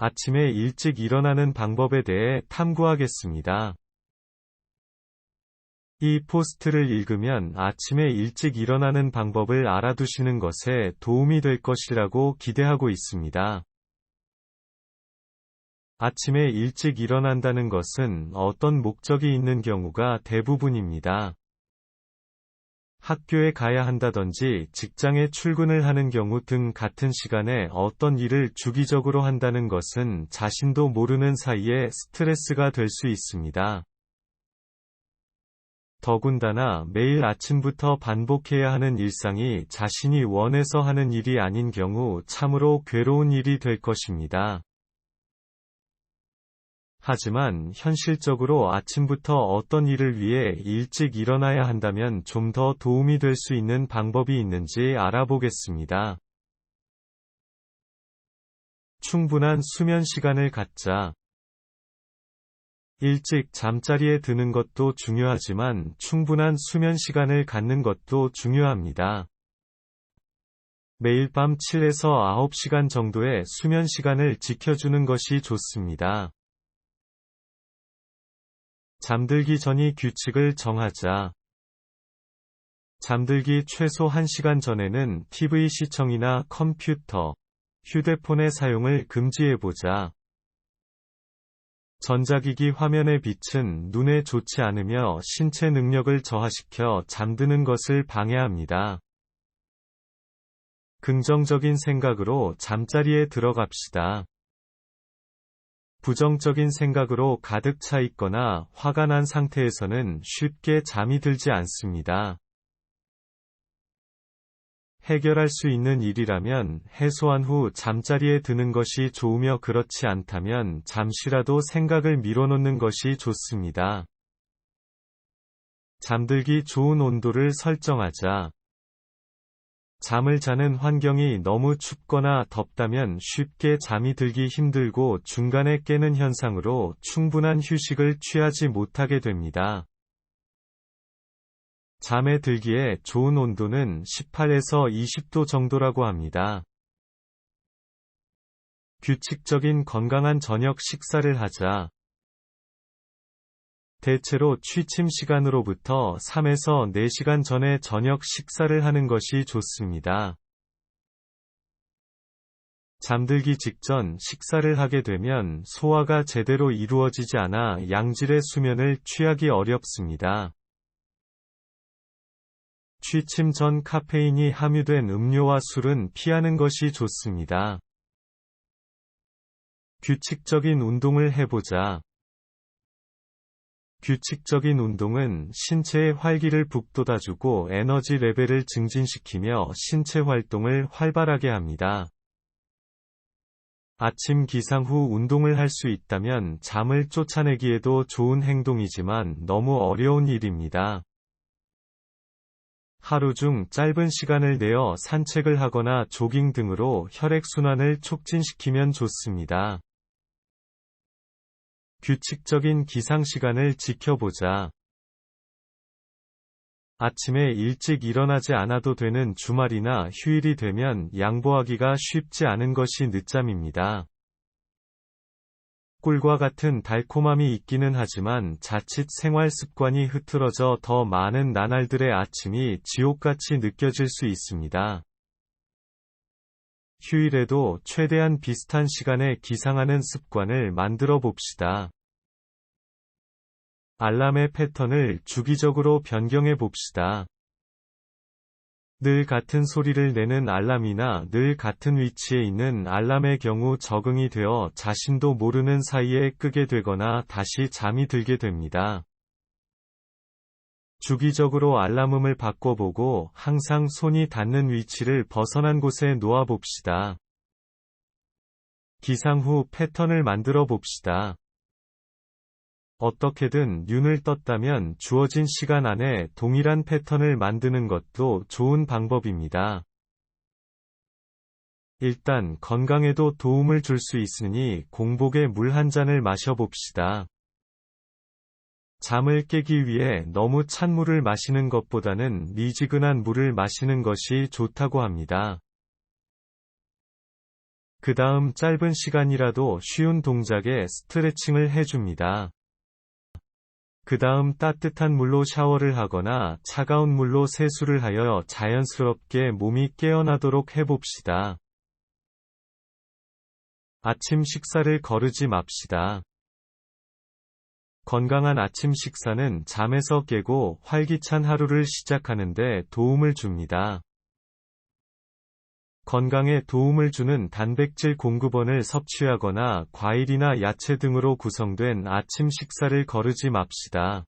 아침에 일찍 일어나는 방법에 대해 탐구하겠습니다. 이 포스트를 읽으면 아침에 일찍 일어나는 방법을 알아두시는 것에 도움이 될 것이라고 기대하고 있습니다. 아침에 일찍 일어난다는 것은 어떤 목적이 있는 경우가 대부분입니다. 학교에 가야 한다든지 직장에 출근을 하는 경우 등 같은 시간에 어떤 일을 주기적으로 한다는 것은 자신도 모르는 사이에 스트레스가 될 수 있습니다. 더군다나 매일 아침부터 반복해야 하는 일상이 자신이 원해서 하는 일이 아닌 경우 참으로 괴로운 일이 될 것입니다. 하지만 현실적으로 아침부터 어떤 일을 위해 일찍 일어나야 한다면 좀 더 도움이 될 수 있는 방법이 있는지 알아보겠습니다. 충분한 수면 시간을 갖자. 일찍 잠자리에 드는 것도 중요하지만 충분한 수면 시간을 갖는 것도 중요합니다. 매일 밤 7에서 9시간 정도의 수면 시간을 지켜주는 것이 좋습니다. 잠들기 전이 규칙을 정하자. 잠들기 최소 1시간 전에는 TV 시청이나 컴퓨터, 휴대폰의 사용을 금지해보자. 전자기기 화면의 빛은 눈에 좋지 않으며 신체 능력을 저하시켜 잠드는 것을 방해합니다. 긍정적인 생각으로 잠자리에 들어갑시다. 부정적인 생각으로 가득 차 있거나 화가 난 상태에서는 쉽게 잠이 들지 않습니다. 해결할 수 있는 일이라면 해소한 후 잠자리에 드는 것이 좋으며 그렇지 않다면 잠시라도 생각을 밀어놓는 것이 좋습니다. 잠들기 좋은 온도를 설정하자. 잠을 자는 환경이 너무 춥거나 덥다면 쉽게 잠이 들기 힘들고 중간에 깨는 현상으로 충분한 휴식을 취하지 못하게 됩니다. 잠에 들기에 좋은 온도는 18에서 20도 정도라고 합니다. 규칙적인 건강한 저녁 식사를 하자. 대체로 취침 시간으로부터 3에서 4시간 전에 저녁 식사를 하는 것이 좋습니다. 잠들기 직전 식사를 하게 되면 소화가 제대로 이루어지지 않아 양질의 수면을 취하기 어렵습니다. 취침 전 카페인이 함유된 음료와 술은 피하는 것이 좋습니다. 규칙적인 운동을 해보자. 규칙적인 운동은 신체의 활기를 북돋아주고 에너지 레벨을 증진시키며 신체 활동을 활발하게 합니다. 아침 기상 후 운동을 할 수 있다면 잠을 쫓아내기에도 좋은 행동이지만 너무 어려운 일입니다. 하루 중 짧은 시간을 내어 산책을 하거나 조깅 등으로 혈액순환을 촉진시키면 좋습니다. 규칙적인 기상 시간을 지켜보자. 아침에 일찍 일어나지 않아도 되는 주말이나 휴일이 되면 양보하기가 쉽지 않은 것이 늦잠입니다. 꿀과 같은 달콤함이 있기는 하지만 자칫 생활 습관이 흐트러져 더 많은 나날들의 아침이 지옥같이 느껴질 수 있습니다. 휴일에도 최대한 비슷한 시간에 기상하는 습관을 만들어 봅시다. 알람의 패턴을 주기적으로 변경해 봅시다. 늘 같은 소리를 내는 알람이나 늘 같은 위치에 있는 알람의 경우 적응이 되어 자신도 모르는 사이에 끄게 되거나 다시 잠이 들게 됩니다. 주기적으로 알람음을 바꿔보고 항상 손이 닿는 위치를 벗어난 곳에 놓아봅시다. 기상 후 패턴을 만들어 봅시다. 어떻게든 눈을 떴다면 주어진 시간 안에 동일한 패턴을 만드는 것도 좋은 방법입니다. 일단 건강에도 도움을 줄 수 있으니 공복에 물 한 잔을 마셔봅시다. 잠을 깨기 위해 너무 찬 물을 마시는 것보다는 미지근한 물을 마시는 것이 좋다고 합니다. 그 다음 짧은 시간이라도 쉬운 동작에 스트레칭을 해줍니다. 그 다음 따뜻한 물로 샤워를 하거나 차가운 물로 세수를 하여 자연스럽게 몸이 깨어나도록 해봅시다. 아침 식사를 거르지 맙시다. 건강한 아침 식사는 잠에서 깨고 활기찬 하루를 시작하는 데 도움을 줍니다. 건강에 도움을 주는 단백질 공급원을 섭취하거나 과일이나 야채 등으로 구성된 아침 식사를 거르지 맙시다.